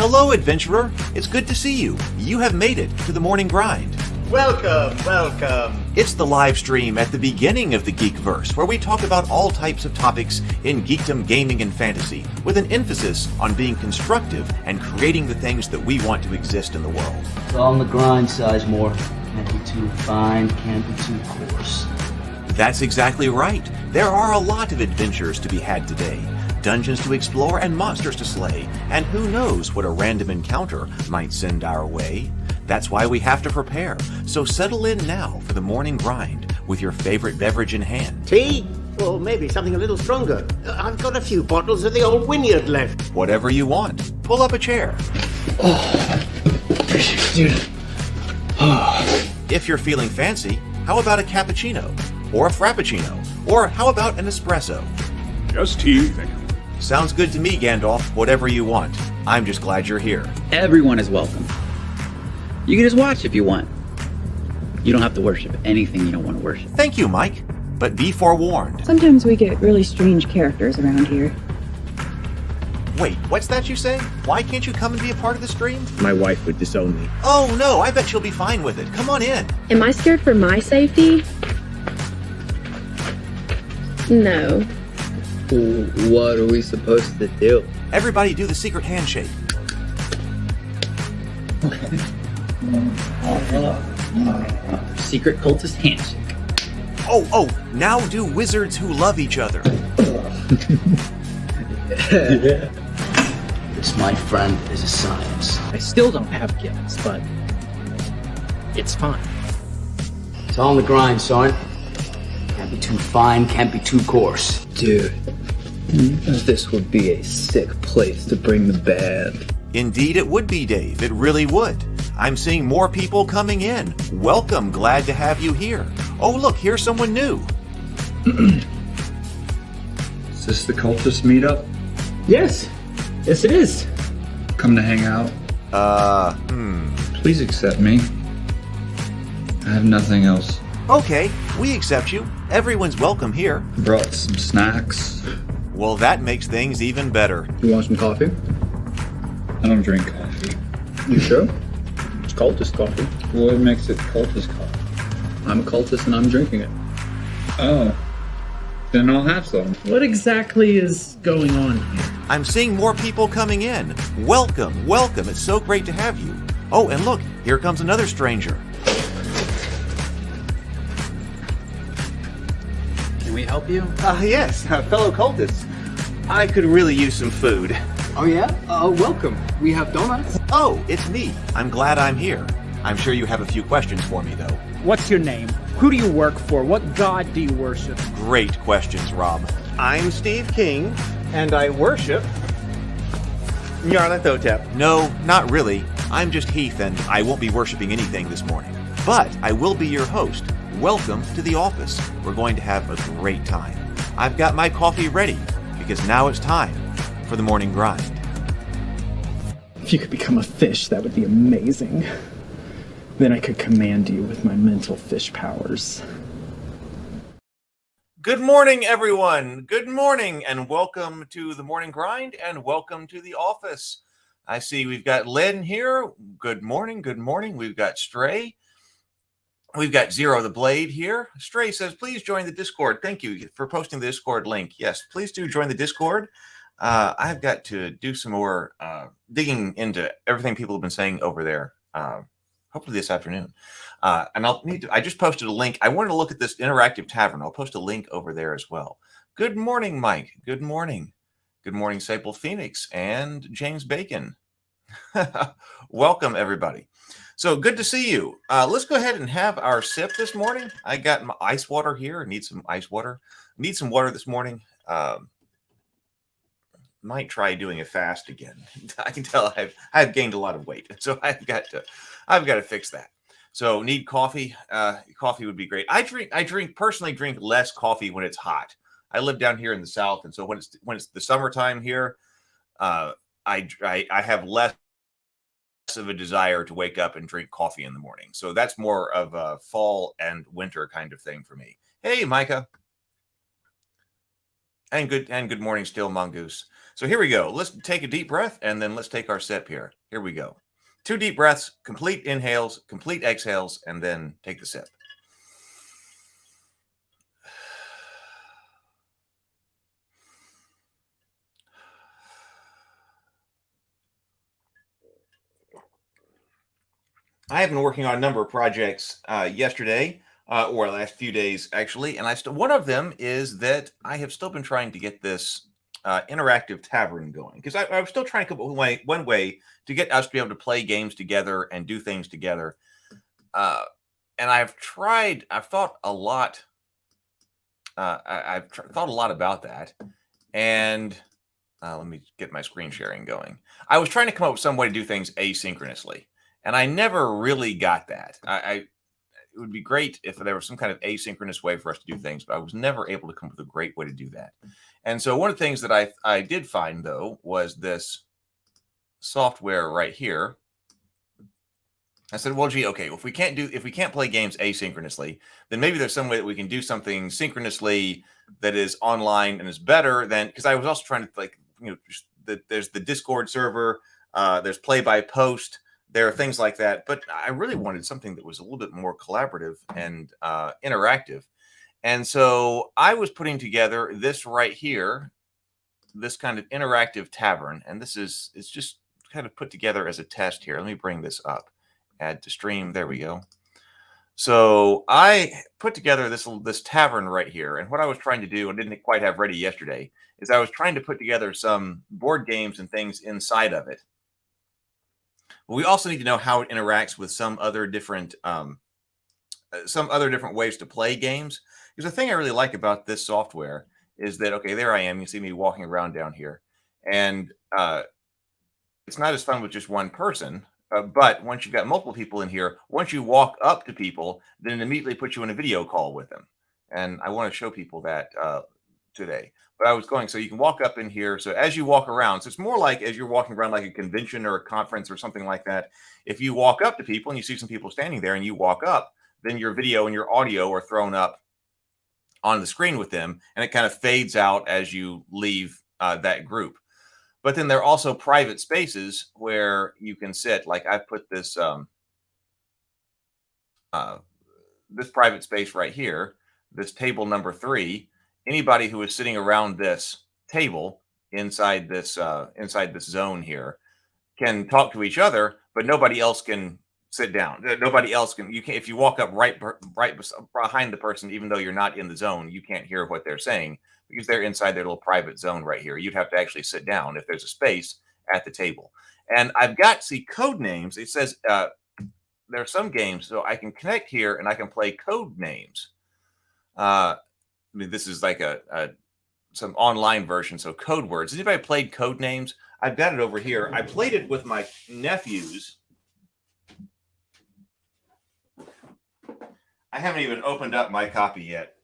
Hello, adventurer. It's good to see you. You have made it to the morning grind. Welcome, welcome. It's the live stream at the beginning of the Geekverse, where we talk about all types of topics in geekdom, gaming, and fantasy, with an emphasis on being constructive and creating the things that we want to exist in the world. It's all on the grind, Sizemore. Can't be too fine, can't be too coarse. That's exactly right. There are a lot of adventures to be had today. Dungeons to explore and monsters to slay, and who knows what a random encounter might send our way. That's why we have to prepare, so settle in now for the morning grind with your favorite beverage in hand. Tea? Or maybe something a little stronger. I've got a few bottles of the old Wynyard left. Whatever you want. Pull up a chair. Dude. If you're feeling fancy, how about a cappuccino? Or a frappuccino? Or how about an espresso? Just tea, thank you. Sounds good to me, Gandalf. Whatever you want. I'm just glad you're here. Everyone is welcome. You can just watch if you want. You don't have to worship anything you don't want to worship. Thank you, Mike. But be forewarned. Sometimes we get really strange characters around here. Wait, what's that you say? Why can't you come and be a part of the stream? My wife would disown me. Oh no, I bet she'll be fine with it. Come on in. Am I scared for my safety? No. What are we supposed to do? Everybody do the secret handshake. Secret cultist handshake. Oh, now do wizards who love each other. This, my friend, is a science. I still don't have gifts, but it's fine. It's all on the grind, son. Can't be too fine, can't be too coarse. Dude, this would be a sick place to bring the band. Indeed it would be, Dave. It really would. I'm seeing more people coming in. Welcome. Glad to have you here. Oh, look, here's someone new. Is this the cultist meetup? Yes it is. Come to hang out? Please accept me. I have nothing else. Okay, we accept you. Everyone's welcome here. Brought some snacks. Well, that makes things even better. You want some coffee? I don't drink coffee. You sure? It's cultist coffee. What makes it cultist coffee? I'm a cultist and I'm drinking it. Oh. Then I'll have some. What exactly is going on here? I'm seeing more people coming in. Welcome, welcome. It's so great to have you. Oh, and look, here comes another stranger. Can we help you? Yes, fellow cultists. I could really use some food. Oh yeah? Welcome. We have donuts. Oh, it's me. I'm glad I'm here. I'm sure you have a few questions for me, though. What's your name? Who do you work for? What god do you worship? Great questions, Rob. I'm Steve King, and I worship Nyarlathotep. No, not really. I'm just Heath, and I won't be worshiping anything this morning. But I will be your host. Welcome to the office. We're going to have a great time. I've got my coffee ready, because now it's time for the morning grind. If you could become a fish, that would be amazing. Then I could command you with my mental fish powers. Good morning, everyone. Good morning, and welcome to the morning grind, and welcome to the office. I see we've got Len here. Good morning. Good morning. We've got Stray. We've got Zero the Blade here. Stray says, please join the Discord. Thank you for posting the Discord link. Yes, please do join the Discord. I've got to do some more digging into everything people have been saying over there. Hopefully this afternoon. And I just posted a link. I wanted to look at this interactive tavern. I'll post a link over there as well. Good morning, Mike. Good morning. Good morning, Sable Phoenix and James Bacon. Welcome, everybody. So good to see you. Let's go ahead and have our sip this morning. I got my ice water here. I need some ice water. Need some water this morning. Might try doing a fast again. I can tell I've gained a lot of weight, so I've got to fix that. So need coffee. Coffee would be great. I personally drink less coffee when it's hot. I live down here in the South, and so when it's the summertime here, I have less of a desire to wake up and drink coffee in the morning. So that's more of a fall and winter kind of thing for me. Hey, Micah. And good morning still, Mongoose. So here we go. Let's take a deep breath and then let's take our sip here. Here we go. 2 deep breaths, complete inhales, complete exhales, and then take the sip. I have been working on a number of projects yesterday, or last few days actually, and one of them is that I have still been trying to get this interactive tavern going because I was still trying to come up with one way to get us to be able to play games together and do things together. And I've thought a lot. I've thought a lot about that, and let me get my screen sharing going. I was trying to come up with some way to do things asynchronously, and I never really got that. It would be great if there was some kind of asynchronous way for us to do things, but I was never able to come up with a great way to do that. And so one of the things that I did find though was this software right here. I said, well, gee, okay, if we can't play games asynchronously, then maybe there's some way that we can do something synchronously that is online and is better than, because I was also trying to there's the Discord server, there's play by post, there are things like that, but I really wanted something that was a little bit more collaborative and interactive. And so I was putting together this right here, this kind of interactive tavern, and it's just kind of put together as a test here. Let me bring this up. Add to stream. There we go. So I put together this tavern right here, and what I was trying to do and didn't quite have ready yesterday is I was trying to put together some board games and things inside of it. But we also need to know how it interacts with some other different ways to play games. Because the thing I really like about this software is that, okay, there I am. You see me walking around down here, and it's not as fun with just one person. But once you've got multiple people in here, once you walk up to people, then it immediately puts you in a video call with them. And I want to show people that today. But I was going, so you can walk up in here. So as you walk around, so it's more like as you're walking around like a convention or a conference or something like that. If you walk up to people and you see some people standing there and you walk up, then your video and your audio are thrown up on the screen with them. And it kind of fades out as you leave that group. But then there are also private spaces where you can sit. Like I've put this this private space right here, this table number 3. Anybody who is sitting around this table inside this zone here can talk to each other, but nobody else can sit down. Nobody else can. You can if you walk up right behind the person, even though you're not in the zone, you can't hear what they're saying because they're inside their little private zone right here. You'd have to actually sit down if there's a space at the table. And I've got code names. It says there are some games, so I can connect here and I can play code names. I mean, this is like some online version, so code words. Has anybody played code names? I've got it over here. I played it with my nephews. I haven't even opened up my copy yet.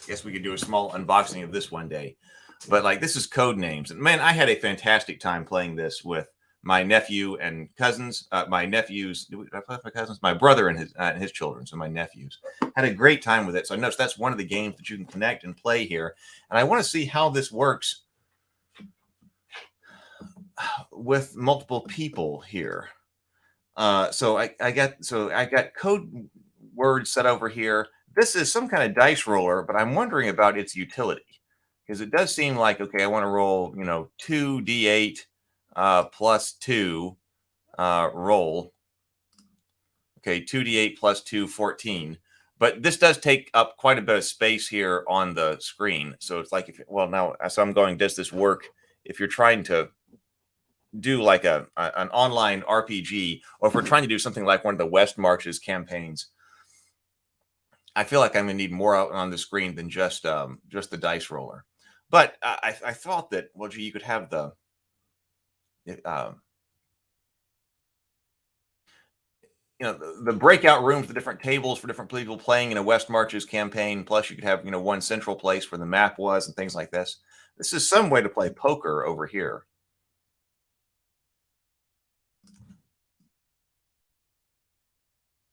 Guess we could do a small unboxing of this one day. But like this is code names. And man, I had a fantastic time playing this with my nephew and cousins. My nephews, did I play with my cousins? My brother and his children, so my nephews. Had a great time with it. So I noticed that's one of the games that you can connect and play here. And I want to see how this works with multiple people here. So I got code words set over here. This is some kind of dice roller, but I'm wondering about its utility because it does seem like, okay, I want to roll, 2d8 plus 2 roll. Okay, 2d8 plus 2, 14. But this does take up quite a bit of space here on the screen. So it's like, so I'm going, does this work if you're trying to do like an online RPG, or if we're trying to do something like one of the West Marches campaigns? I feel like I'm going to need more out on the screen than just the dice roller. But I thought that, well, gee, you could have the breakout rooms, the different tables for different people playing in a West Marches campaign. Plus, you could have one central place where the map was and things like this. This is some way to play poker over here.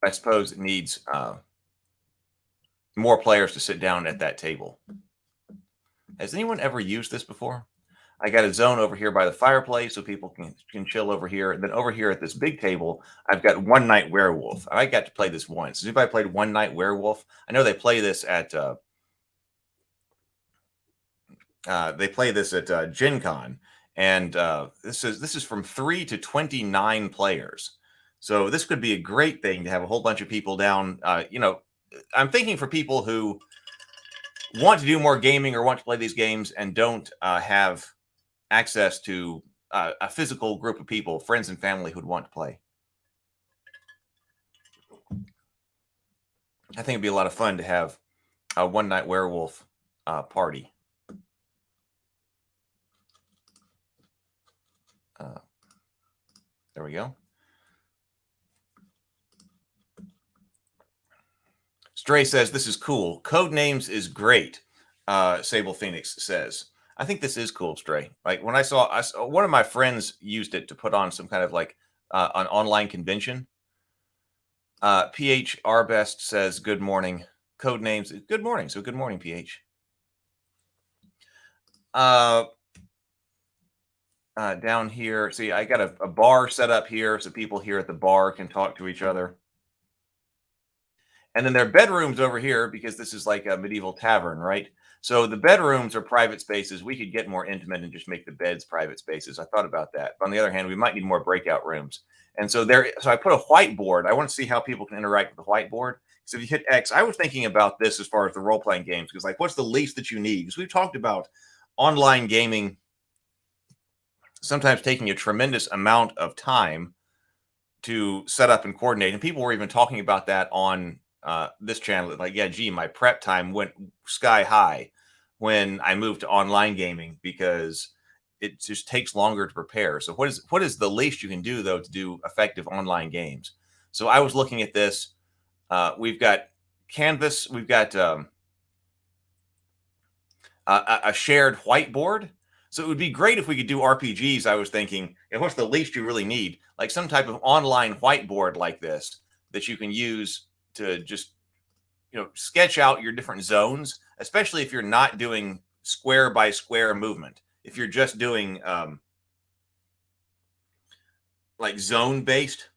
I suppose it needs more players to sit down at that table. Has anyone ever used this before? I got a zone over here by the fireplace so people can chill over here. And then over here at this big table, I've got One Night Werewolf. I got to play this once. Has anybody played One Night Werewolf? I know they play this at Gen Con, and this is from 3 to 29 players. So this could be a great thing to have a whole bunch of people down. I'm thinking for people who want to do more gaming or want to play these games and don't have access to a physical group of people, friends and family who'd want to play. I think it'd be a lot of fun to have a One Night Werewolf party. There we go. Stray says, this is cool. Code names is great. Sable Phoenix says, I think this is cool, Stray. Like when I saw one of my friends used it to put on some kind of like an online convention. PH Arbest says, good morning. Code names, good morning. So good morning, PH. Down here, see, I got a bar set up here so people here at the bar can talk to each other. And then there are bedrooms over here because this is like a medieval tavern, right? So the bedrooms are private spaces. We could get more intimate and just make the beds private spaces. I thought about that. But on the other hand, we might need more breakout rooms. And so I put a whiteboard. I want to see how people can interact with the whiteboard. So if you hit X, I was thinking about this as far as the role-playing games, because like, what's the least that you need? Because we've talked about online gaming sometimes taking a tremendous amount of time to set up and coordinate. And people were even talking about that on this channel. Like, yeah, gee, my prep time went sky high when I moved to online gaming because it just takes longer to prepare. So what is the least you can do, though, to do effective online games? So I was looking at this. We've got Canvas. We've got a shared whiteboard. So it would be great if we could do RPGs. I was thinking, what's the least you really need? Like some type of online whiteboard like this that you can use to just, sketch out your different zones, especially if you're not doing square by square movement. If you're just doing like zone-based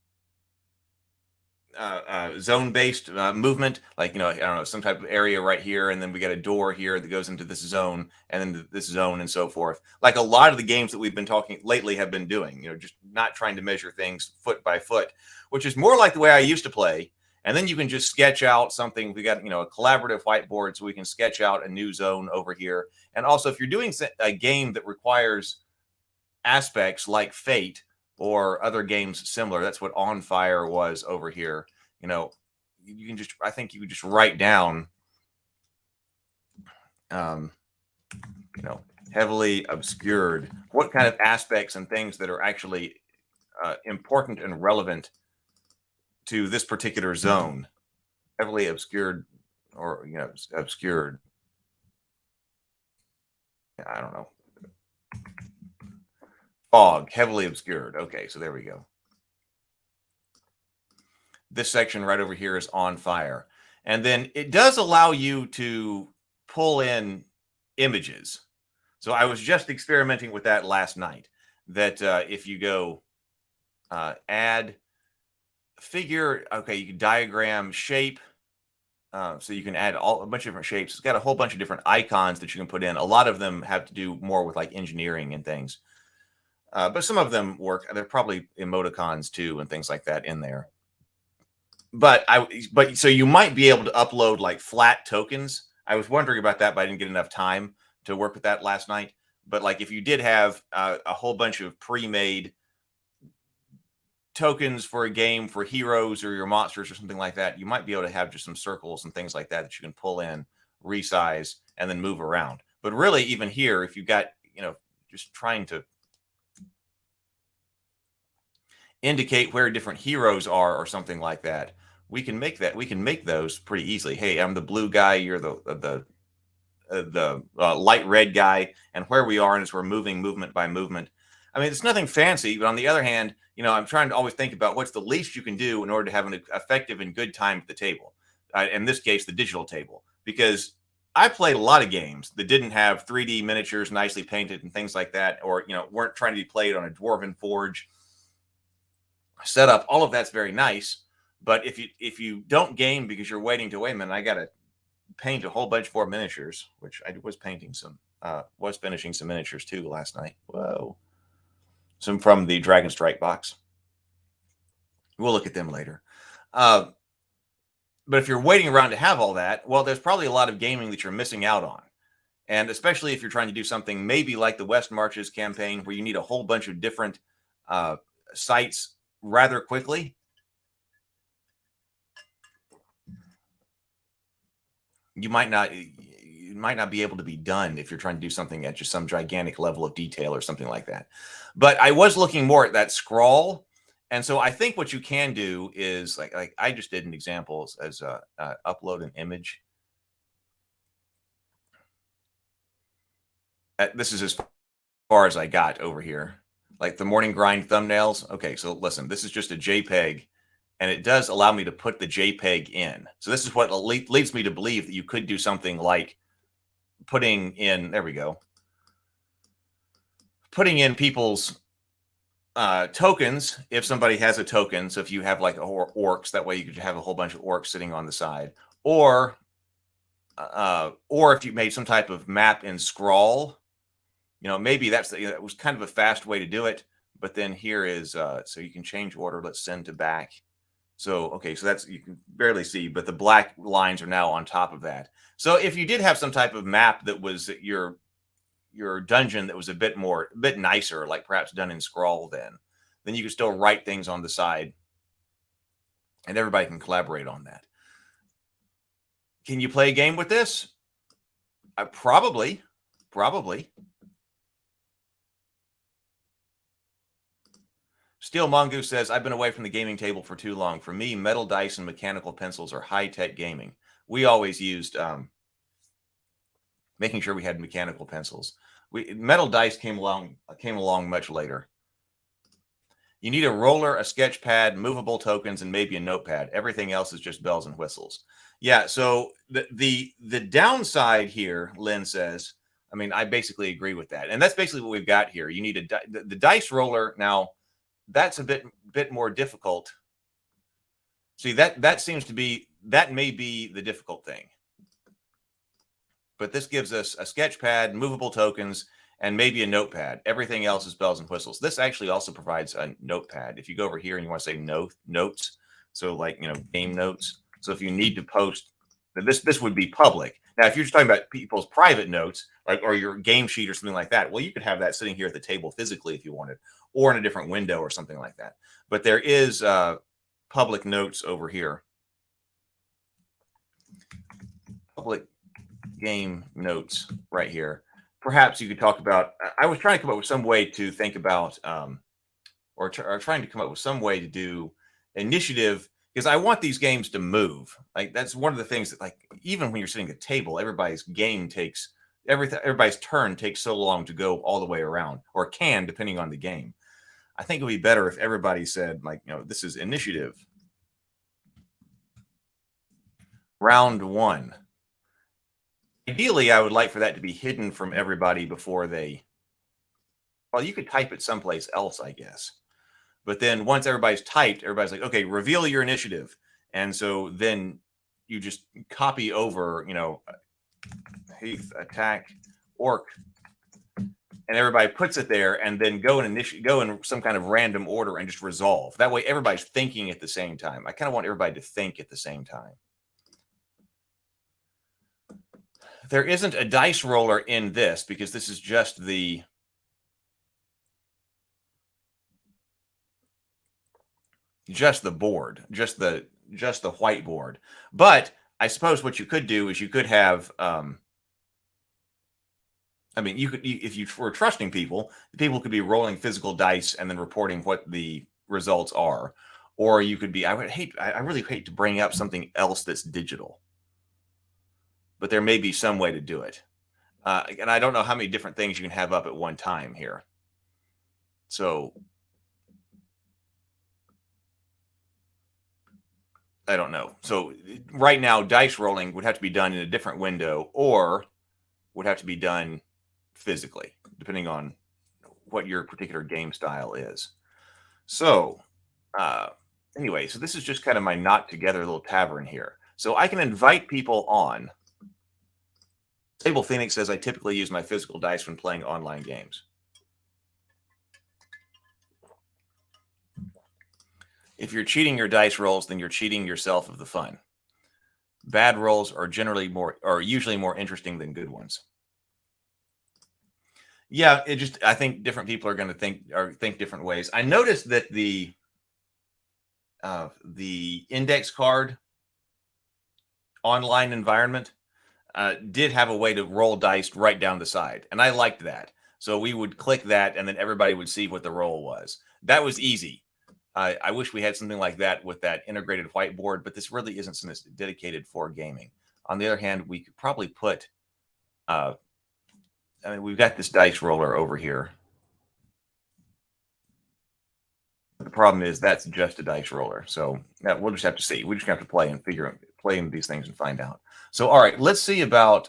movement, like, I don't know, some type of area right here, and then we got a door here that goes into this zone, and then this zone, and so forth. Like a lot of the games that we've been talking lately have been doing, just not trying to measure things foot by foot, which is more like the way I used to play. And then you can just sketch out something. We got, a collaborative whiteboard, so we can sketch out a new zone over here. And also, if you're doing a game that requires aspects like Fate or other games similar, that's what On Fire was over here. You can just, I think you could just write down, heavily obscured, what kind of aspects and things that are actually important and relevant to this particular zone. Heavily obscured, or obscured. I don't know. Fog, heavily obscured. Okay, so there we go. This section right over here is On Fire. And then it does allow you to pull in images. So I was just experimenting with that last night, that if you go add figure, okay, you can diagram shape. So you can add a bunch of different shapes. It's got a whole bunch of different icons that you can put in. A lot of them have to do more with like engineering and things. But some of them work. There are probably emoticons too and things like that in there. But so you might be able to upload like flat tokens. I was wondering about that, but I didn't get enough time to work with that last night. But like if you did have a whole bunch of pre-made tokens for a game for heroes or your monsters or something like that, you might be able to have just some circles and things like that that you can pull in, resize, and then move around. But really, even here, if you've got, just trying to indicate where different heroes are or something like that, we can make those pretty easily. Hey, I'm the blue guy, you're the light red guy, and where we are as we're moving movement by movement. I mean, it's nothing fancy, but on the other hand, I'm trying to always think about what's the least you can do in order to have an effective and good time at the table. in this case, the digital table, because I played a lot of games that didn't have 3D miniatures nicely painted and things like that, or weren't trying to be played on a Dwarven Forge setup. All of that's very nice, but if you don't game because you're waiting to wait a minute, I got to paint a whole bunch more miniatures, which I was finishing some miniatures too last night. Whoa, some from the Dragon Strike box. We'll look at them later. But if you're waiting around to have all that, well, there's probably a lot of gaming that you're missing out on. And especially if you're trying to do something maybe like the West Marches campaign, where you need a whole bunch of different sites rather quickly. You might not be able to be done if you're trying to do something at just some gigantic level of detail or something like that. But I was looking more at that scrawl. And so I think what you can do is like I just did an example as upload an image. This is as far as I got over here. Like the morning grind thumbnails. Okay, so listen, this is just a JPEG, and it does allow me to put the JPEG in. So this is what leads me to believe that you could do something like putting in, there we go, putting in people's tokens if somebody has a token. So if you have like orcs, that way you could have a whole bunch of orcs sitting on the side, or if you made some type of map in scrawl, maybe that was kind of a fast way to do it. But then here is so you can change order. Let's send to back. So okay, so that's, you can barely see, but the black lines are now on top of that. So if you did have some type of map that was your dungeon that was a bit nicer, like perhaps done in scrawl, then you could still write things on the side and everybody can collaborate on that. Can you play a game with this? Probably. Steel Mongoose says, I've been away from the gaming table for too long. For me, metal dice and mechanical pencils are high-tech gaming. We always used making sure we had mechanical pencils. Metal dice came along much later. You need a roller, a sketch pad, movable tokens, and maybe a notepad. Everything else is just bells and whistles. Yeah, so the downside here, Lynn says, I mean, I basically agree with that. And that's basically what we've got here. You need the dice roller. Now, that's a bit more difficult. See, that may be the difficult thing. But this gives us a sketch pad, movable tokens, and maybe a notepad. Everything else is bells and whistles. This actually also provides a notepad. If you go over here and you want to say notes, so like, game notes. So if you need to post, this would be public. Now, if you're just talking about people's private notes, or your game sheet or something like that, well, you could have that sitting here at the table physically if you wanted, or in a different window or something like that. But there is public notes over here. Public game notes right here. Perhaps you could talk about, I was trying to come up with some way to think about, or trying to come up with some way to do initiative, because I want these games to move. Like, that's one of the things that, like, even when you're sitting at the table, everybody's turn takes so long to go all the way around, or can, depending on the game. I think it would be better if everybody said, like, this is initiative. Round 1. Ideally, I would like for that to be hidden from everybody before they... Well, you could type it someplace else, I guess. But then once everybody's typed, everybody's like, okay, reveal your initiative. And so then you just copy over, Heath, attack, orc. And everybody puts it there, and then go in some kind of random order and just resolve. That way everybody's thinking at the same time. I kind of want everybody to think at the same time. There isn't a dice roller in this because this is just the board, just the whiteboard. But I suppose what you could do is you could have, I mean, if you were trusting people, people could be rolling physical dice and then reporting what the results are. Or you could be, I really hate to bring up something else that's digital, but there may be some way to do it. And I don't know how many different things you can have up at one time here. So I don't know. So right now, dice rolling would have to be done in a different window or would have to be done physically, depending on what your particular game style is. So anyway, so this is just kind of my not together little tavern here. So I can invite people on. Sable Phoenix says I typically use my physical dice when playing online games. If you're cheating your dice rolls, then you're cheating yourself of the fun. Bad rolls are usually more interesting than good ones. Yeah, I think different people are going to think different ways. I noticed that the index card online environment did have a way to roll dice right down the side, and I liked that. So we would click that, and then everybody would see what the roll was. That was easy. I wish we had something like that with that integrated whiteboard, but this really isn't something that's dedicated for gaming. On the other hand, we could probably put, I mean, we've got this dice roller over here. The problem is that's just a dice roller. So we'll just have to see. We just have to play in these things and find out. So, all right, let's see about,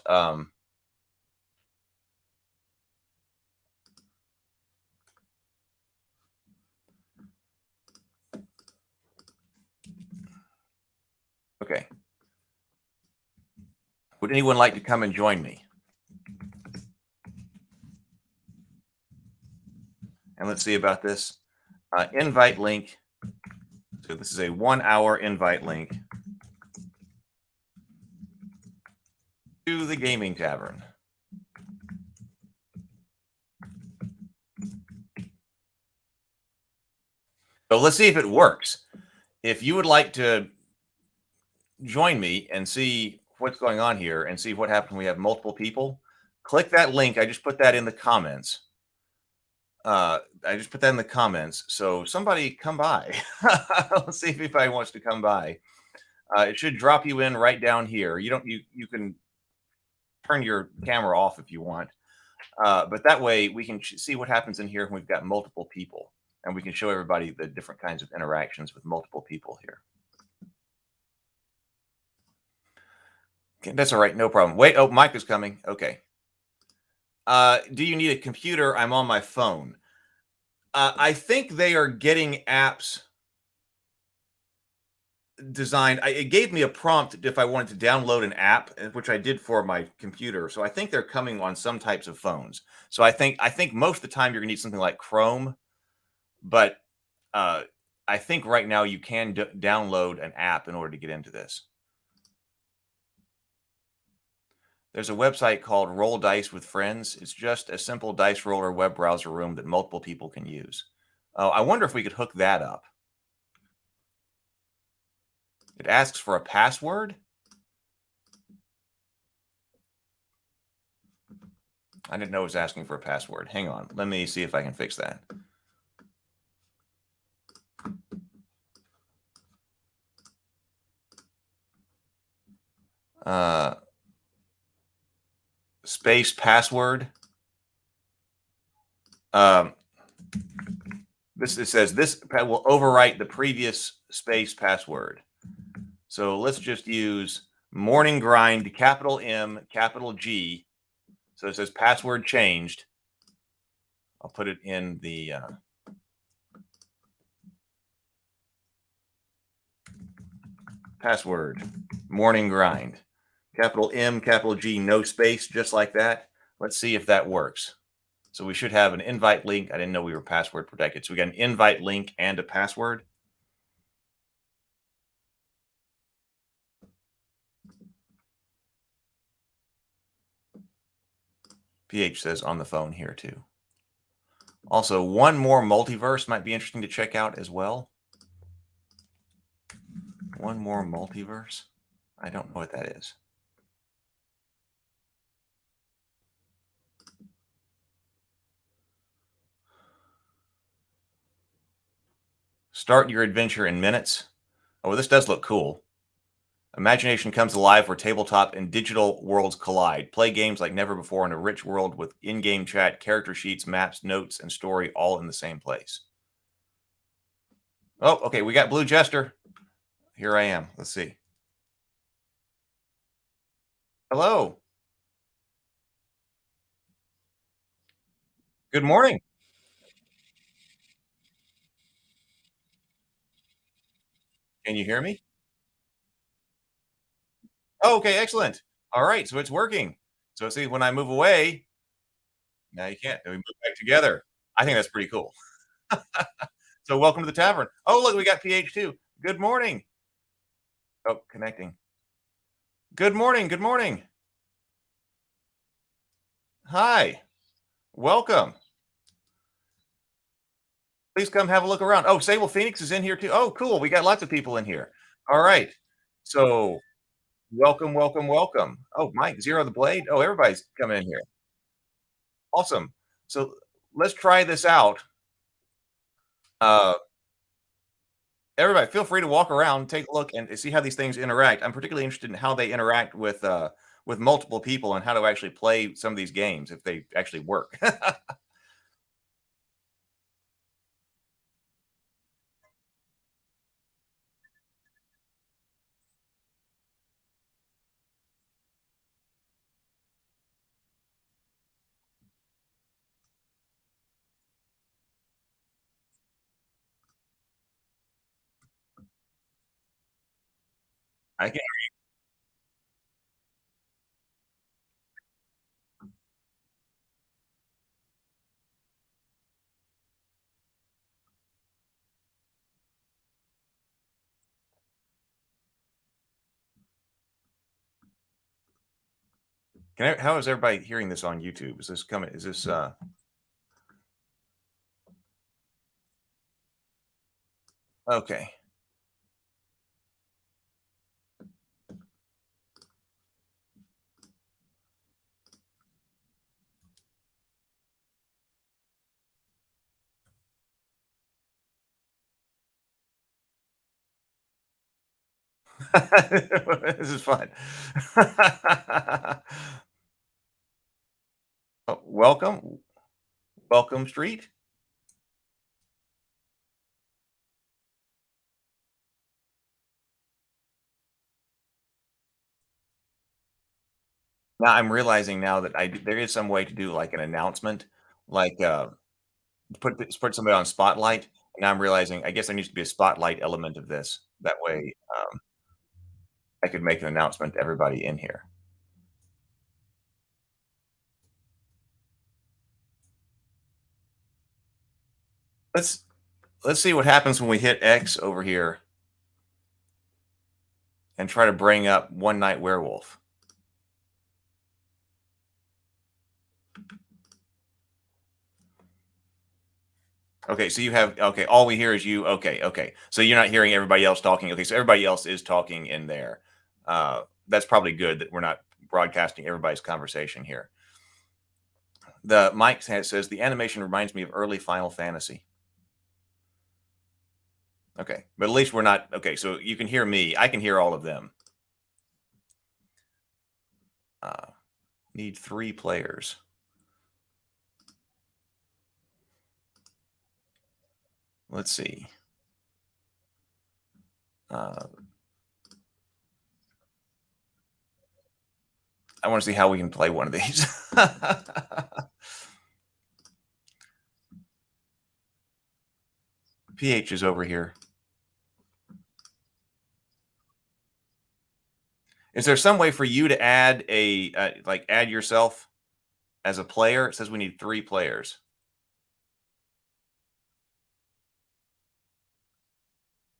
okay. Would anyone like to come and join me? And let's see about this. Invite link. So this is a 1 hour invite link to the Gaming Tavern. So let's see if it works. If you would like to join me and see what's going on here and see what happens when we have multiple people, click that link. I just put that in the comments. So somebody come by. Let's see if anybody wants to come by. It should drop you in right down here. You can turn your camera off if you want. But that way we can see what happens in here when we've got multiple people, and we can show everybody the different kinds of interactions with multiple people here. Okay, that's all right. No problem. Wait. Oh, Mike is coming. Okay. Do you need a computer? I'm on my phone. I think they are getting apps designed. It gave me a prompt if I wanted to download an app, which I did for my computer. So I think they're coming on some types of phones. So I think most of the time you're gonna need something like Chrome, but I think right now you can download an app in order to get into this. There's a website called Roll Dice with Friends. It's just a simple dice roller web browser room that multiple people can use. I wonder if we could hook that up. It asks for a password. I didn't know it was asking for a password. Hang on. Let me see if I can fix that. Space password. It says this will overwrite the previous space password. So let's just use morning grind, capital M, capital G. So it says password changed. I'll put it in the password, morning grind. Capital M, capital G, no space, just like that. Let's see if that works. So we should have an invite link. I didn't know we were password protected. So we got an invite link and a password. PH says on the phone here too. Also, one more multiverse might be interesting to check out as well. One more multiverse. I don't know what that is. Start your adventure in minutes. Oh, this does look cool. Imagination comes alive where tabletop and digital worlds collide. Play games like never before in a rich world with in-game chat, character sheets, maps, notes, and story all in the same place. Oh, okay. We got Blue Jester. Here I am. Let's see. Hello. Good morning. Can you hear me? Oh, okay, excellent. All right, so it's working. So see, when I move away, now you can't. Then we move back together. I think that's pretty cool. So welcome to the tavern. Oh, look, we got PH too. Good morning. Oh, connecting. Good morning. Good morning. Hi. Welcome. Please come have a look around. Oh, Sable Phoenix is in here too. Oh, cool. We got lots of people in here. All right. So welcome, welcome, welcome. Oh, Mike, Zero the Blade. Oh, everybody's coming in here. Awesome. So let's try this out. Uh, everybody, feel free to walk around, take a look, and see how these things interact. I'm particularly interested in how they interact with multiple people and how to actually play some of these games if they actually work. I can how is everybody hearing this on YouTube? Is this coming? Is this okay? This is fun. Oh, welcome, welcome, Street. Now I'm realizing now that there is some way to do like an announcement, like put somebody on spotlight. Now I'm realizing I guess there needs to be a spotlight element of this. That way, I could make an announcement to everybody in here. Let's let's see what happens when we hit X over here and try to bring up One Night Werewolf. Okay, so you have okay, all we hear is you. Okay, okay. So you're not hearing everybody else talking. Okay, so everybody else is talking in there. That's probably good that we're not broadcasting everybody's conversation here. The Mike says the animation reminds me of early Final Fantasy. Okay, but at least we're not okay. So you can hear me. I can hear all of them. Need 3 players. Let's see. I want to see how we can play one of these. PH is over here. Is there some way for you to add like add yourself as a player? It says we need 3 players.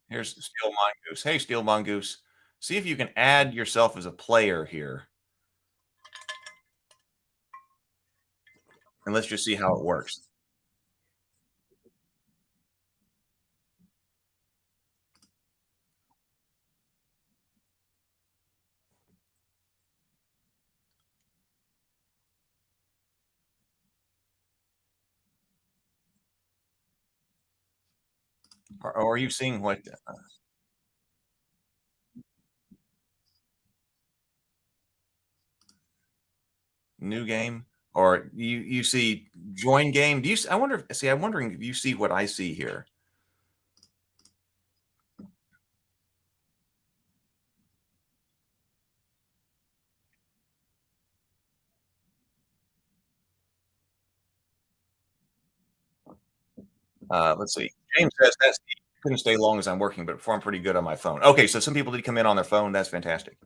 Here's Steel Mongoose. Hey, Steel Mongoose. See if you can add yourself as a player here. And let's just see how it works. Or are you seeing what new game? Or you see join game? Do you? I wonder. See, I'm wondering if you see what I see here. Let's see. James says that's couldn't stay long as I'm working, but perform pretty good on my phone. Okay, so some people did come in on their phone. That's fantastic.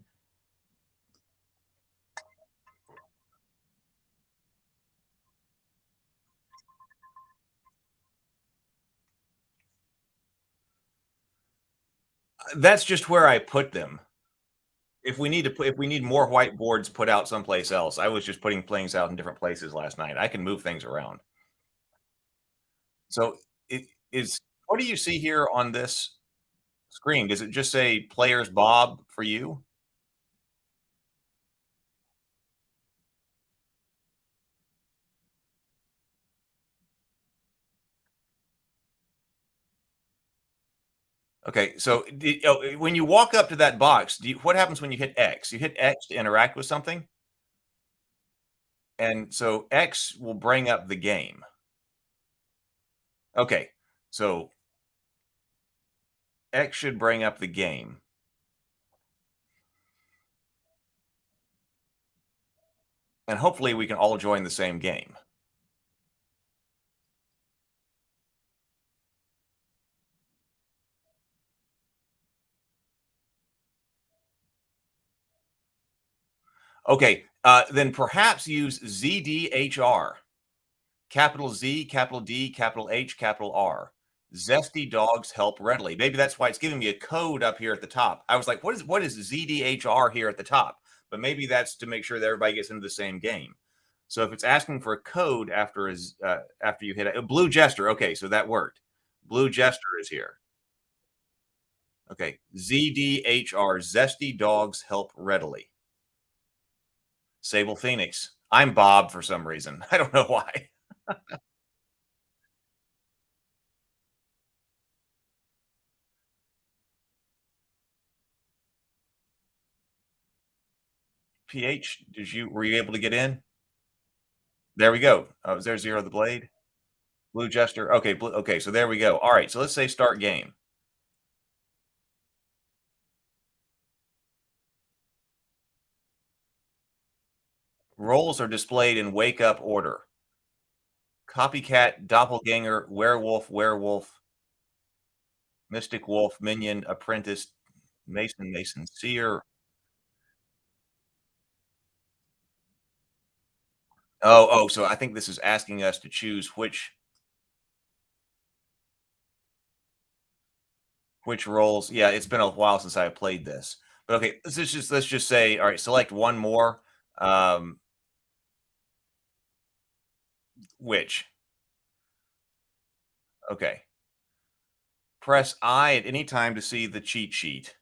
That's just where I put them. If we need more whiteboards put out someplace else, I was just putting things out in different places last night. I can move things around. So it is what do you see here on this screen? Does it just say players Bob for you? Okay, so when you walk up to that box, what happens when you hit X? You hit X to interact with something, and so X will bring up the game. Okay, so X should bring up the game. And hopefully we can all join the same game. Okay, then perhaps use ZDHR, capital Z, capital D, capital H, capital R. Zesty dogs help readily. Maybe that's why it's giving me a code up here at the top. I was like, what is ZDHR here at the top? But maybe that's to make sure that everybody gets into the same game. So if it's asking for a code after after you hit a blue jester, okay, so that worked. Blue jester is here. Okay, ZDHR, zesty dogs help readily. Sable Phoenix. I'm Bob for some reason. I don't know why. PH, were you able to get in? There we go. Oh, is there Zero the Blade? Blue Jester. Okay, okay, so there we go. All right, so let's say start game. Roles are displayed in wake up order. Copycat, doppelganger, werewolf, werewolf, mystic wolf, minion, apprentice, mason, mason, seer. Oh, so I think this is asking us to choose which roles. Yeah, it's been a while since I played this. But okay, let's just say, all right, select one more. Which? Okay. Press I at any time to see the cheat sheet.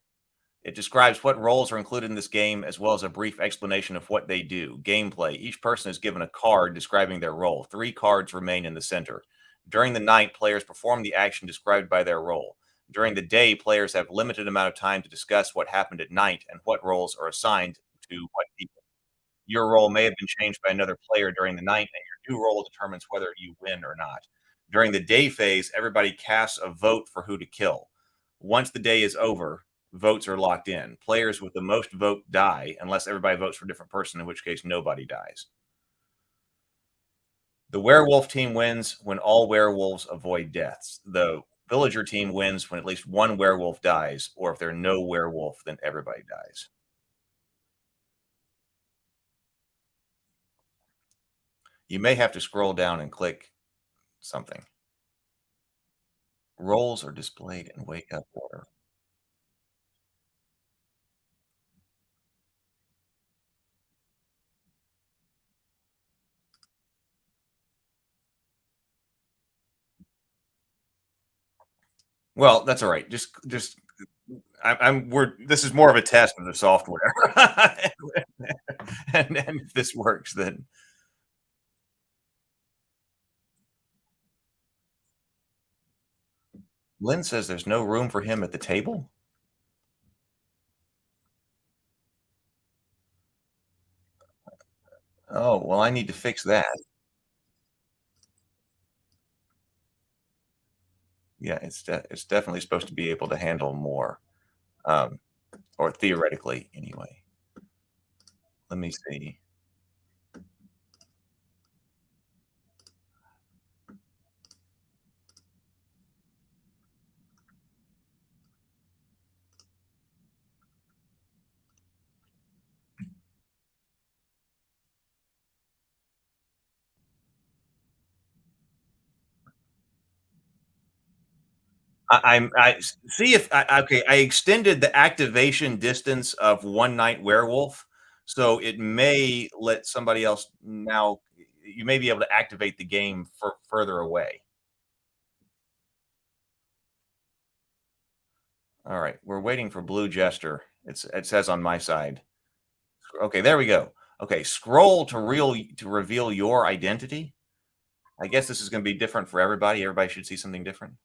It describes what roles are included in this game, as well as a brief explanation of what they do. Gameplay. Each person is given a card describing their role. 3 cards remain in the center. During the night, players perform the action described by their role. During the day, players have limited amount of time to discuss what happened at night and what roles are assigned to what people. Your role may have been changed by another player during the night, and your new role determines whether you win or not. During the day phase, everybody casts a vote for who to kill. Once the day is over, votes are locked in. Players with the most vote die, unless everybody votes for a different person, in which case nobody dies. The werewolf team wins when all werewolves avoid deaths. The villager team wins when at least one werewolf dies, or if there's no werewolf, then everybody dies. You may have to scroll down and click something. Roles are displayed in wake up order. Well, that's all right. We're this is more of a test of the software. And if this works, then Lynn says there's no room for him at the table. Oh, well, I need to fix that. Yeah, it's definitely supposed to be able to handle more, um, or theoretically anyway. Let me see. I see if okay. I extended the activation distance of one night werewolf, so it may let somebody else now. You may be able to activate the game further away. All right, we're waiting for Blue Jester. It says on my side. Okay, there we go. Okay, scroll to reveal your identity. I guess this is going to be different for everybody. Everybody should see something different.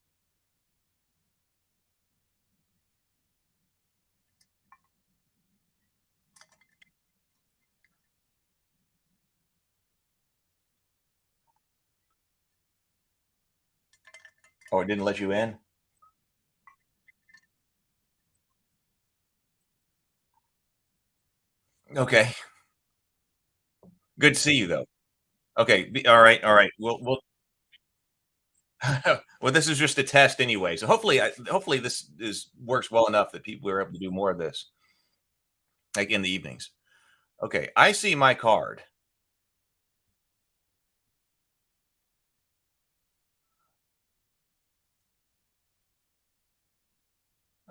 Oh, it didn't let you in? Okay. Good to see you though. Okay, all right, all right. We'll well, this is just a test anyway. So hopefully this is works well enough that people are able to do more of this like in the evenings. Okay, I see my card.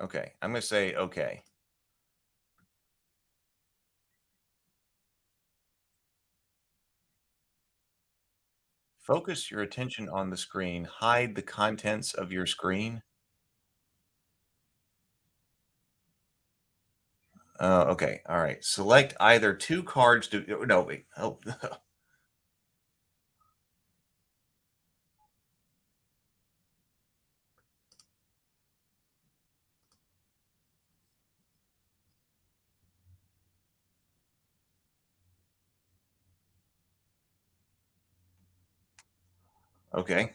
Okay, I'm going to say okay. Focus your attention on the screen. Hide the contents of your screen. Okay. All right. Select either two cards to no wait. Oh, okay.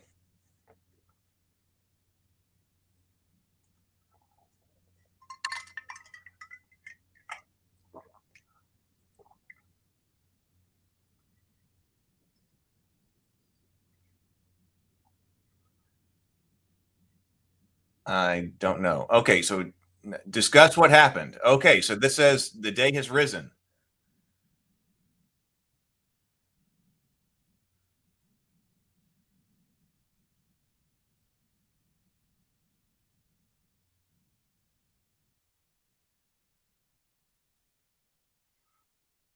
I don't know. Okay, so discuss what happened. Okay, so this says the day has risen.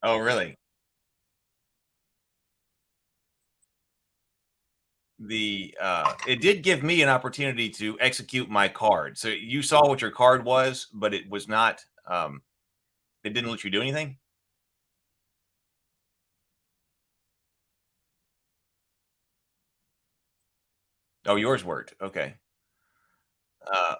Oh, really? It did give me an opportunity to execute my card. So you saw what your card was, but it was not it didn't let you do anything? Oh, yours worked. Okay. Uh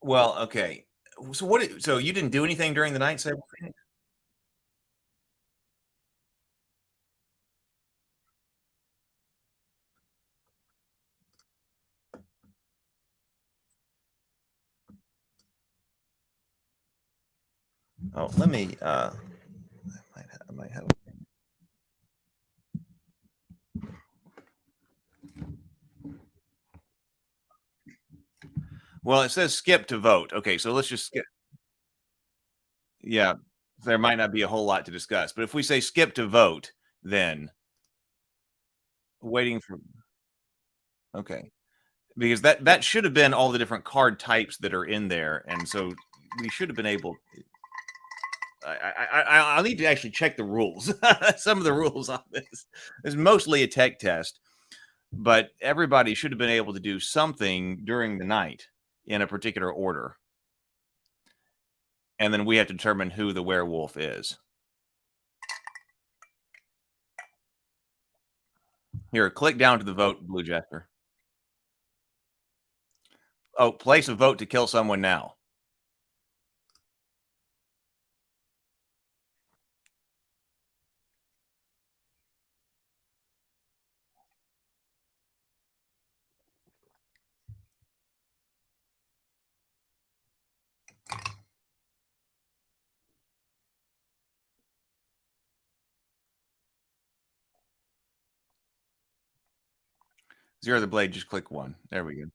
well, okay. So so you didn't do anything during the night, Sable Phoenix? Oh, let me I might have well, it says skip to vote. Okay, so let's just skip. Yeah, there might not be a whole lot to discuss, but if we say skip to vote, then waiting for okay, because that should have been all the different card types that are in there, and so we should have been able. I'll need to actually check the rules. Some of the rules on this is mostly a tech test, but everybody should have been able to do something during the night in a particular order, and then we have to determine who the werewolf is. Here, click down to the vote, Blue Jester. Oh, place a vote to kill someone now. Zero the blade, just click one. There we go.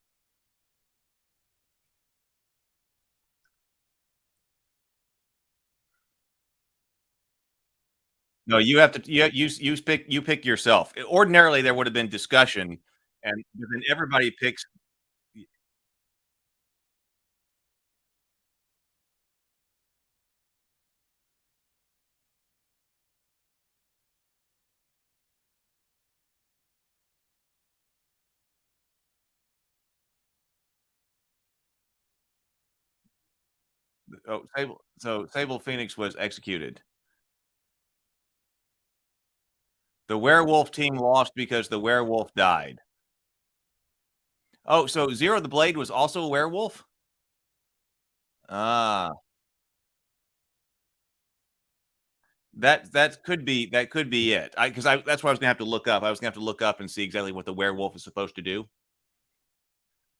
No, you have to you pick yourself. Ordinarily, there would have been discussion, and then everybody picks. Oh, Sable Phoenix was executed. The werewolf team lost because the werewolf died. Oh, so Zero the Blade was also a werewolf? Ah, that could be it. I because I that's what I was gonna have to look up. I was gonna have to look up and see exactly what the werewolf is supposed to do.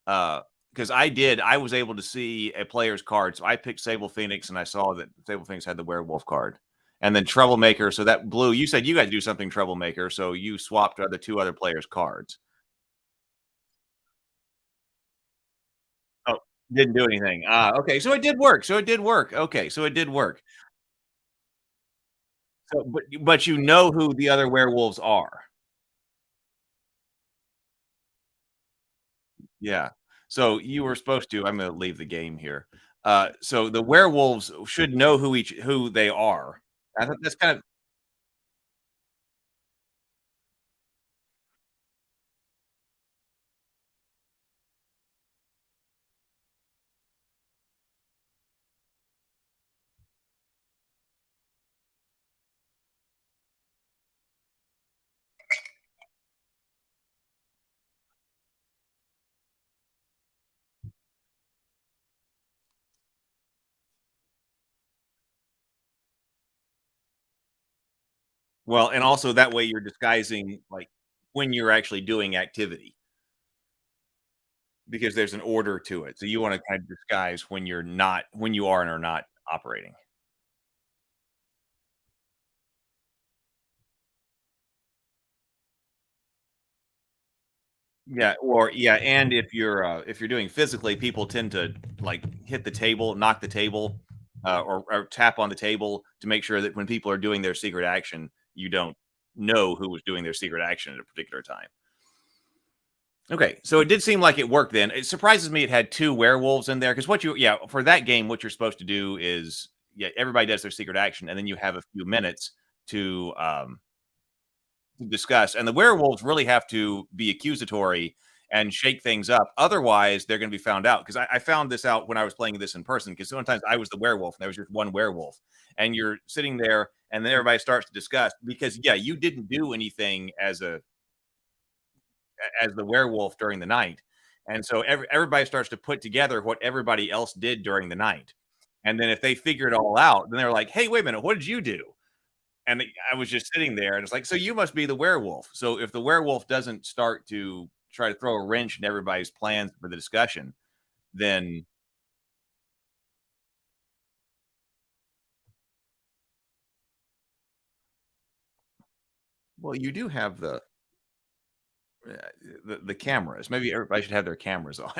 Uh, because I was able to see a player's card, so I picked Sable Phoenix, and I saw that Sable Phoenix had the werewolf card. And then Troublemaker, so that blue, you said you got to do something Troublemaker, so you swapped the two other players' cards. Oh, didn't do anything. Ah, okay, so it did work. So it did work. Okay, so it did work. So, but you know who the other werewolves are. Yeah. So you were supposed to. I'm going to leave the game here. So the werewolves should know who they are. I thought that's kind of well, and also that way you're disguising like when you're actually doing activity because there's an order to it. So you want to kind of disguise when you are and are not operating. Yeah, or yeah, and if you're doing physically, people tend to like hit the table, knock the table, or tap on the table to make sure that when people are doing their secret action, you don't know who was doing their secret action at a particular time. Okay, so it did seem like it worked then. It surprises me it had two werewolves in there because for that game, what you're supposed to do is everybody does their secret action, and then you have a few minutes to discuss. And the werewolves really have to be accusatory and shake things up. Otherwise, they're going to be found out. Because I found this out when I was playing this in person. Because sometimes I was the werewolf and there was just one werewolf. And you're sitting there and then everybody starts to discuss because, yeah, you didn't do anything as the werewolf during the night. And so everybody starts to put together what everybody else did during the night. And then if they figure it all out, then they're like, hey, wait a minute, what did you do? And I was just sitting there, and it's like, "So you must be the werewolf." So if the werewolf doesn't start to try to throw a wrench in everybody's plans for the discussion, then well, you do have uh, the cameras. Maybe everybody should have their cameras on.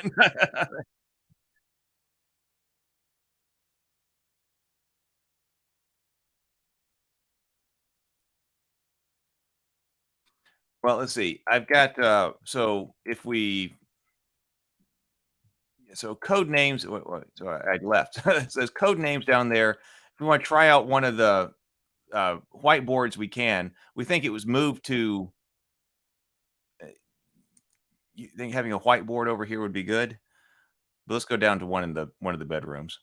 Well, let's see. I've got, so code names so I left. It says code names down there. If we wanna try out one of the, whiteboards, we can. We think it was moved to you think having a whiteboard over here would be good? But let's go down to one of the bedrooms.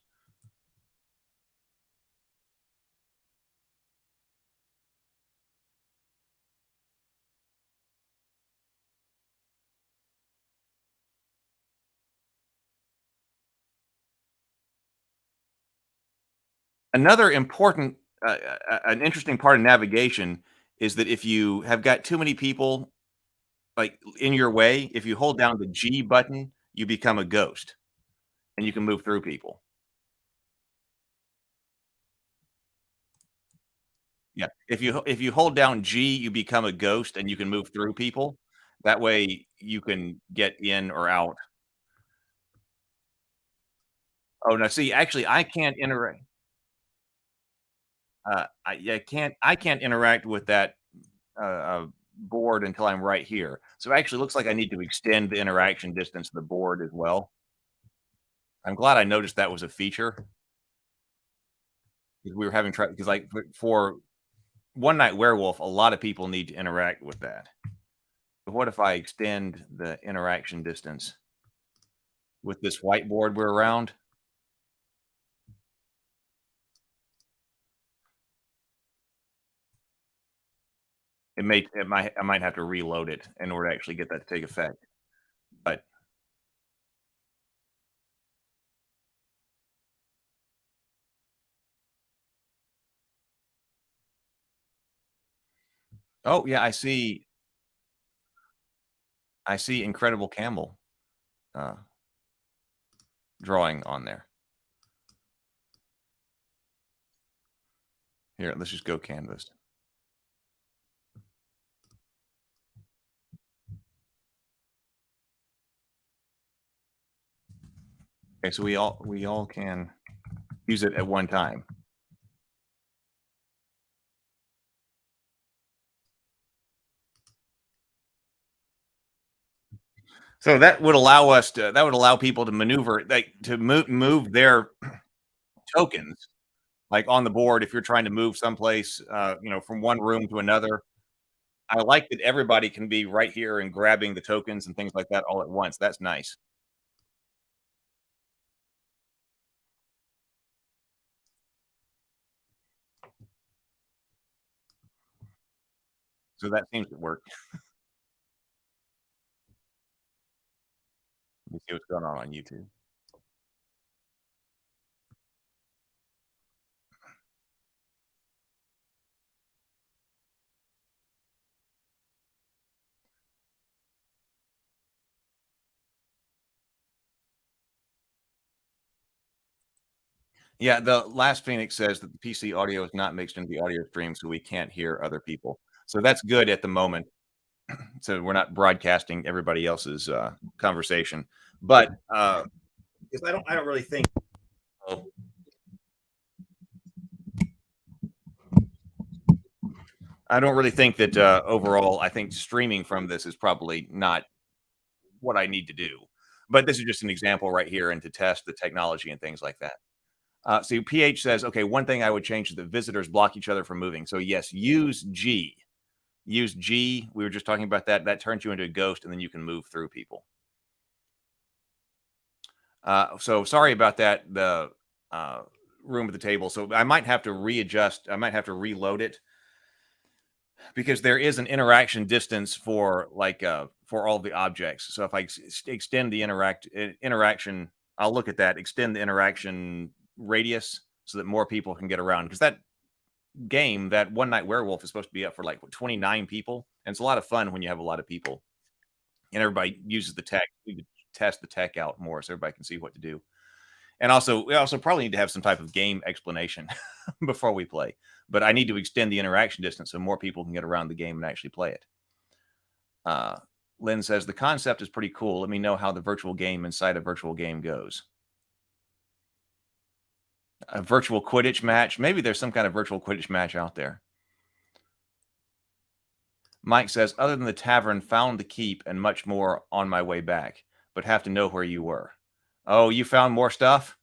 Another important, an interesting part of navigation is that if you have got too many people like in your way, if you hold down the G button, you become a ghost and you can move through people. Yeah, if you hold down G, you become a ghost and you can move through people. That way you can get in or out. Oh, now see, actually, I can't interact. I can't interact with that board until I'm right here. So it actually looks like I need to extend the interaction distance of the board as well. I'm glad I noticed that was a feature because we were having trouble because like for One Night Werewolf, a lot of people need to interact with that. But what if I extend the interaction distance with this whiteboard we're around? I might have to reload it in order to actually get that to take effect. But oh yeah, I see Incredible Camel uh, drawing on there. Here, let's just go canvas. Okay, so we all can use it at one time. So that would allow people to maneuver, like to move their tokens, like on the board. If you're trying to move someplace, from one room to another, I like that everybody can be right here and grabbing the tokens and things like that all at once. That's nice. So that seems to work. Let me see what's going on YouTube. Yeah, the last Phoenix says that the PC audio is not mixed into the audio stream, so we can't hear other people. So that's good at the moment. So we're not broadcasting everybody else's conversation. But because I don't really think. Oh, I don't really think that overall. I think streaming from this is probably not what I need to do. But this is just an example right here, and to test the technology and things like that. So PH says, okay, one thing I would change is that visitors block each other from moving. So yes, use G. Use G. We were just talking about that. That turns you into a ghost, and then you can move through people. So sorry about that. The room at the table. So I might have to readjust. I might have to reload it because there is an interaction distance for for all the objects. So if I extend the interaction, I'll look at that. Extend the interaction radius so that more people can get around, because that game, that One Night Werewolf, is supposed to be up for like 29 people, and it's a lot of fun when you have a lot of people and everybody uses the tech. We need to test the tech out more so everybody can see what to do. And also, we also probably need to have some type of game explanation before we play. But I need to extend the interaction distance so more people can get around the game and actually play it. Lynn says, the concept is pretty cool. Let me know how the virtual game inside a virtual game goes. A virtual Quidditch match. Maybe there's some kind of virtual Quidditch match out there. Mike says, other than the tavern, found the keep and much more on my way back, but have to know where you were. Oh, you found more stuff?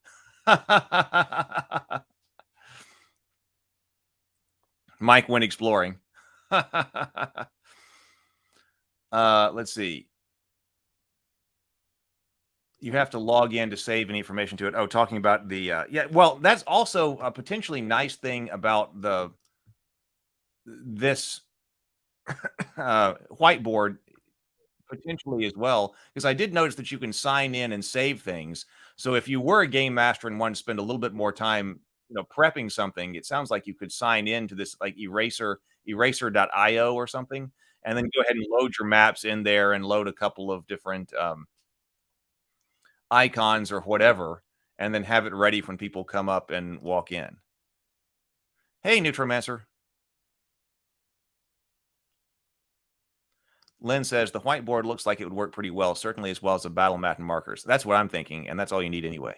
Mike went exploring. Let's see. You have to log in to save any information to it. Oh, talking about the yeah. Well, that's also a potentially nice thing about this whiteboard potentially as well, because I did notice that you can sign in and save things. So if you were a game master and wanted to spend a little bit more time, prepping something, it sounds like you could sign in to this like eraser.io or something, and then go ahead and load your maps in there and load a couple of different icons or whatever, and then have it ready when people come up and walk in. Hey, Neutromancer. Lynn says, the whiteboard looks like it would work pretty well, certainly as well as a battle mat and markers. That's what I'm thinking, and that's all you need anyway.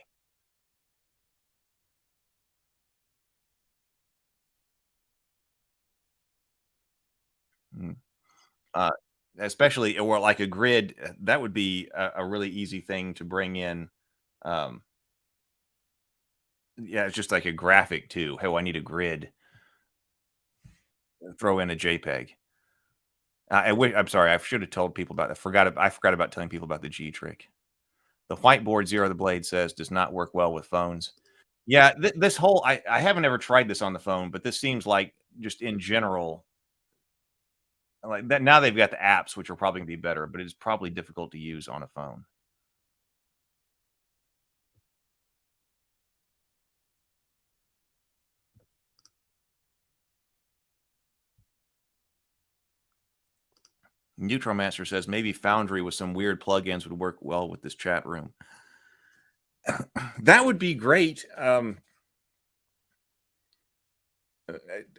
Mm. Uh, Especially or like a grid, that would be a really easy thing to bring in. Um, yeah, it's just like a graphic too. Oh, I need a grid. Throw in a JPEG. I'm sorry. I should have told people about. I forgot about telling people about the G trick. The whiteboard Zero the Blade says does not work well with phones. Yeah, this whole I haven't ever tried this on the phone, but this seems like just in general like that. Now they've got the apps, which are probably gonna be better, but it's probably difficult to use on a phone. Neutromancer says maybe Foundry with some weird plugins would work well with this chat room. That would be great.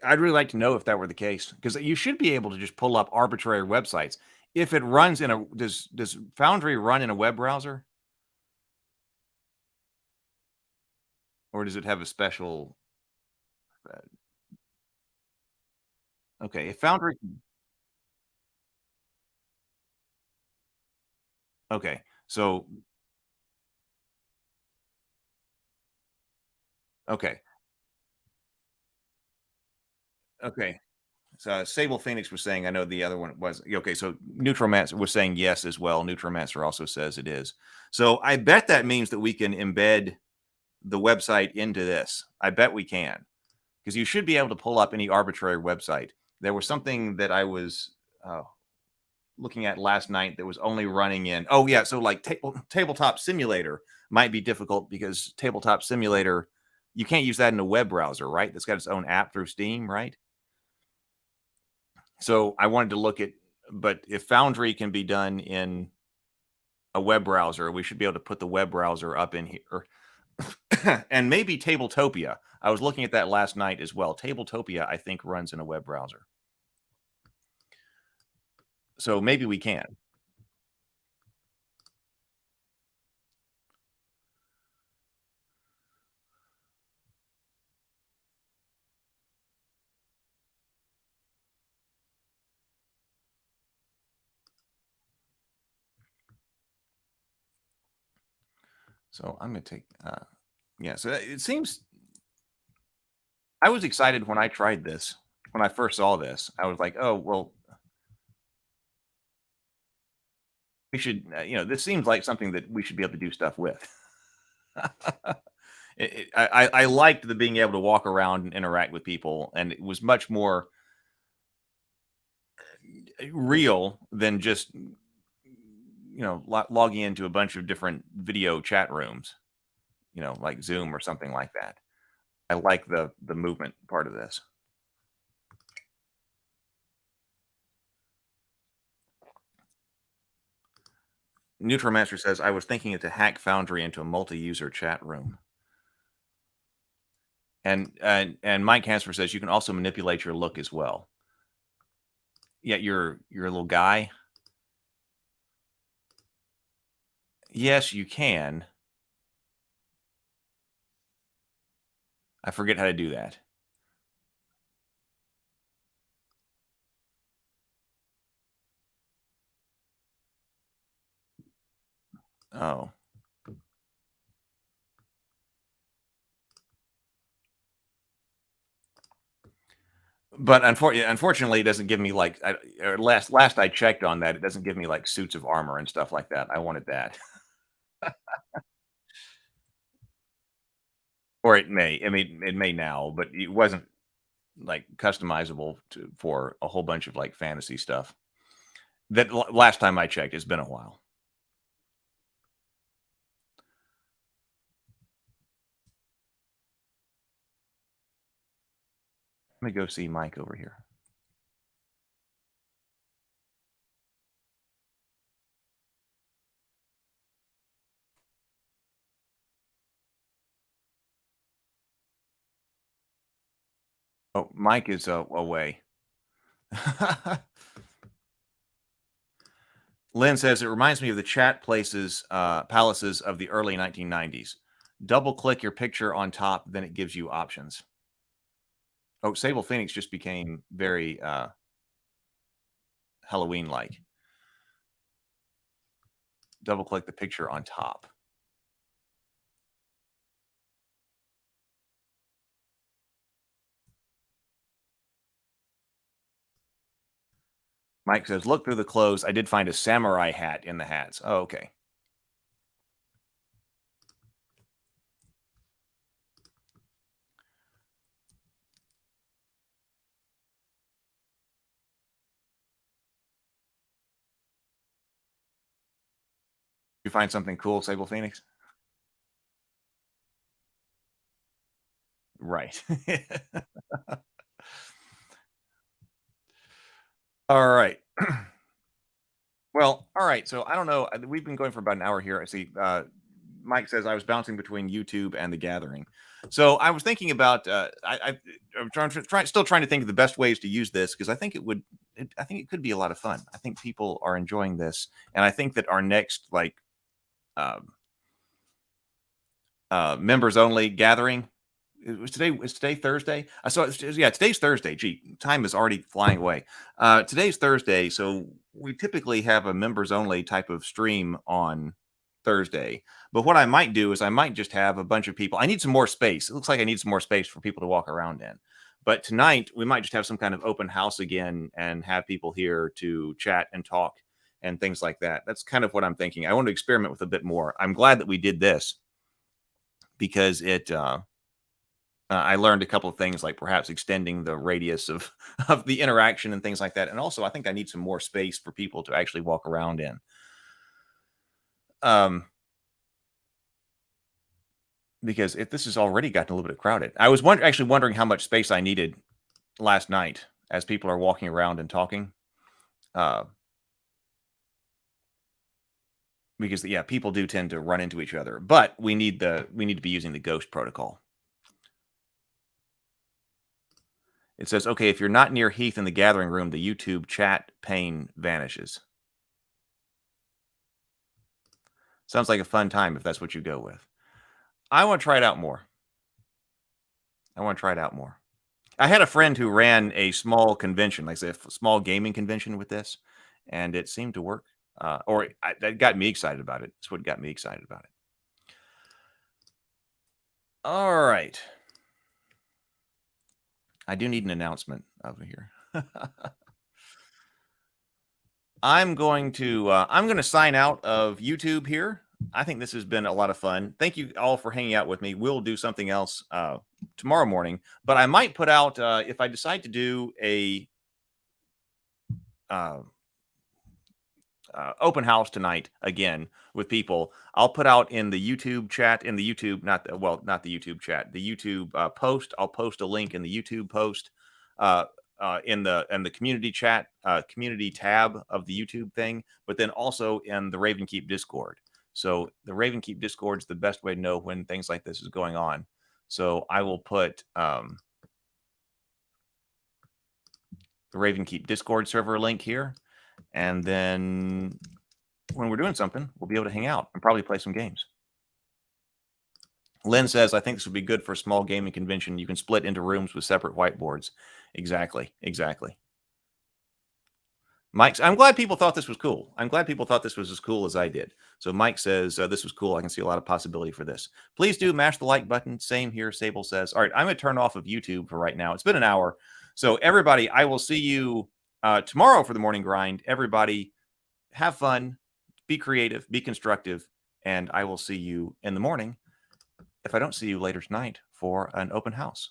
I'd really like to know if that were the case because you should be able to just pull up arbitrary websites. If it runs in a does Foundry run in a web browser, or does it have a special? Uh, okay, if Foundry. Okay, so okay, okay. So Sable Phoenix was saying, I know the other one was okay. So Neutromancer was saying yes as well. Neutromancer also says it is. So I bet that means that we can embed the website into this. I bet we can because you should be able to pull up any arbitrary website. There was something that I was looking at last night that was only running in. Oh yeah, so like Tabletop Simulator might be difficult because Tabletop Simulator you can't use that in a web browser, right? That's got its own app through Steam, right? So I wanted to look at, but if Foundry can be done in a web browser, we should be able to put the web browser up in here. And maybe Tabletopia. I was looking at that last night as well. Tabletopia, I think, runs in a web browser. So maybe we can. So I'm going to take, yeah, so it seems I was excited when I tried this. When I first saw this, I was like, oh, well, we should, this seems like something that we should be able to do stuff with. I liked the being able to walk around and interact with people, and it was much more real than just logging into a bunch of different video chat rooms, like Zoom or something like that. I like the movement part of this. Neutromancer says, I was thinking to hack Foundry into a multi-user chat room. And Mike Hansford says you can also manipulate your look as well. Yeah, you're a little guy. Yes, you can. I forget how to do that. Oh. But unfortunately, it doesn't give me like last I checked on that, it doesn't give me like suits of armor and stuff like that. I wanted that. Or it may. I mean, it may now, but it wasn't like customizable for a whole bunch of like fantasy stuff. That last time I checked, it's been a while. Let me go see Mike over here. Oh, Mike is away. Lynn says it reminds me of the chat palaces of the early 1990s. Double click your picture on top, then it gives you options. Oh, Sable Phoenix just became very Halloween-like. Double-click the picture on top. Mike says, look through the clothes. I did find a samurai hat in the hats. Oh, okay. You find something cool, Sable Phoenix? Right. All right. Well, all right. So I don't know. We've been going for about an hour here. I see. Mike says I was bouncing between YouTube and The Gathering. So I was thinking about. I'm still trying to think of the best ways to use this because I think it would. I think it could be a lot of fun. I think people are enjoying this, and I think that our next members only gathering. Is today Thursday? I saw today's Thursday. Gee, time is already flying away. Today's Thursday, so we typically have a members only type of stream on Thursday. But what I might do is I might just have a bunch of people. I need some more space. It looks like I need some more space for people to walk around in. But tonight we might just have some kind of open house again and have people here to chat and talk and things like that. That's kind of what I'm thinking. I want to experiment with a bit more. I'm glad that we did this because it I learned a couple of things like perhaps extending the radius of the interaction and things like that. And also I think I need some more space for people to actually walk around in. Because if this has already gotten a little bit crowded. I was actually wondering how much space I needed last night as people are walking around and talking. Because yeah, people do tend to run into each other, but we need to be using the ghost protocol. It says, okay, if you're not near Heath in the gathering room, the YouTube chat pane vanishes. Sounds like a fun time if that's what you go with. I want to try it out more. I had a friend who ran a small convention, like I said, a small gaming convention with this, and it seemed to work. That got me excited about it. That's what got me excited about it. All right. I do need an announcement over here. I'm going to sign out of YouTube here. I think this has been a lot of fun. Thank you all for hanging out with me. We'll do something else tomorrow morning, but I might put out if I decide to do a open house tonight again with people. I'll put out in the YouTube chat, not the YouTube chat, the YouTube post. I'll post a link in the YouTube post in the community chat, community tab of the YouTube thing, but then also in the Raven Keep Discord. So the Raven Keep Discord is the best way to know when things like this is going on. So I will put the Raven Keep Discord server link here. And then when we're doing something, we'll be able to hang out and probably play some games. Lynn says, I think this would be good for a small gaming convention. You can split into rooms with separate whiteboards. Exactly. Mike, I'm glad people thought this was cool. I'm glad people thought this was as cool as I did. So Mike says, this was cool. I can see a lot of possibility for this. Please do mash the like button. Same here, Sable says. All right, I'm going to turn off of YouTube for right now. It's been an hour. So everybody, I will see you tomorrow for the morning grind. Everybody, have fun, be creative, be constructive, and I will see you in the morning if I don't see you later tonight for an open house.